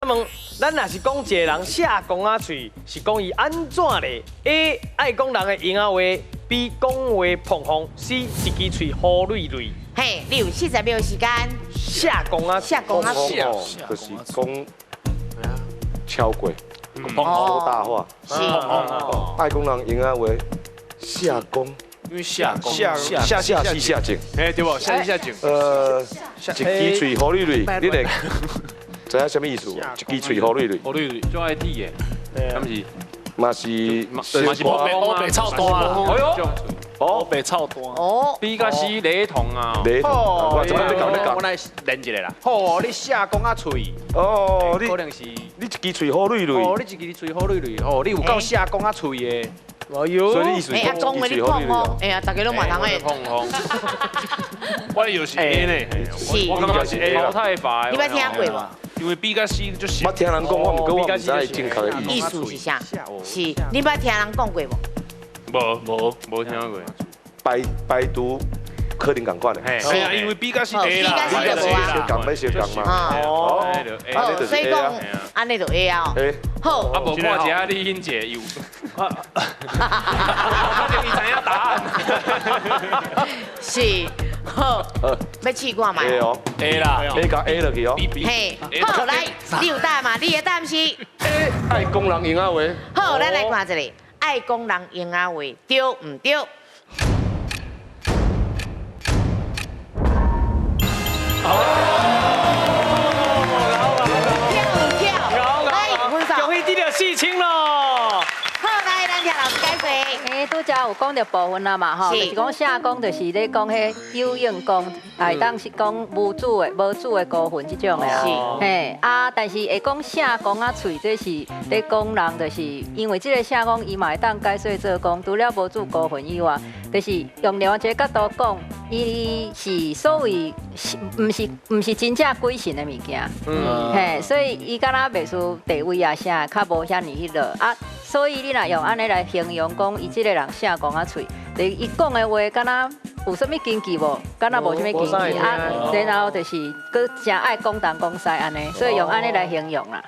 问，咱若是讲一个人下公仔喙，是讲伊安怎咧？A. 爱讲人的闲话 ；B. 讲话碰风；C. 一支喙好蕊蕊。嘿，你有40秒时间。下公仔，下公仔喙，就是讲超过，说大话，是爱讲人闲话，下公，因为下是下井，哎对不？下井，一支喙好蕊蕊，你哋知影什么意思？一支喙好蕊蕊，好绿就爱滴的，他们是嘛是欧北超多啊，哎呦，哦北超多，哦， B 甲 C 雷同啊，雷同，我怎么在讲咧讲？我来连一个啦，哦，你下讲啊嘴，哦，可能是，你一支喙好蕊蕊，哦，你一支嘴好绿绿，哦，你有够下讲啊嘴的，哎呦，所以你意思哎呀，讲话你碰哦，哎呀，大家拢嘛通诶，碰碰，我又是 A 呢，是，我感觉是 A 淘汰法，你捌听过无？因为 B 甲 C 就是我听人讲，我唔过我唔知正确的意意思。思是啥？是，你捌听人讲过无？无听过，百度可能共款的，哎呀，因为 B 甲 C A 啦，小讲要小讲嘛，哦，哦，所以讲安尼就 A 啊，哎，好，啊，无看一下李英姐有，我就知影答案。是，好，要试看嘛？ A 哦 A 啦，A 加 A 落去哦。嘿，好来，你有答案嘛？你的答案是？ A 爱讲人闲话，好，咱来看一个，爱讲人闲话，对唔对？跳，来，分手。恭喜你了四清咯！好，来，咱听老师解说。拄则有讲到部分啦嘛吼，就是讲下讲就是咧讲迄有用功，来当是讲无主的高分即种的啦。嘿啊，但是会讲下讲啊喙，这是咧讲人，就是因为即个下讲伊嘛会当解说做讲，除了无主高分以外，就是用另外一个角度讲，伊是所谓毋是真正鬼神的物件。嘿，所以伊敢若袂输地位啊啥，较无遐尼迄落啊。所以你若用安尼来形容讲，伊即个人下讲啊喙，就伊讲的话，敢若有啥物禁忌无？敢若无啥物禁忌啊。然后就是，佮真爱讲东讲西安尼，所以用安尼来形容啦。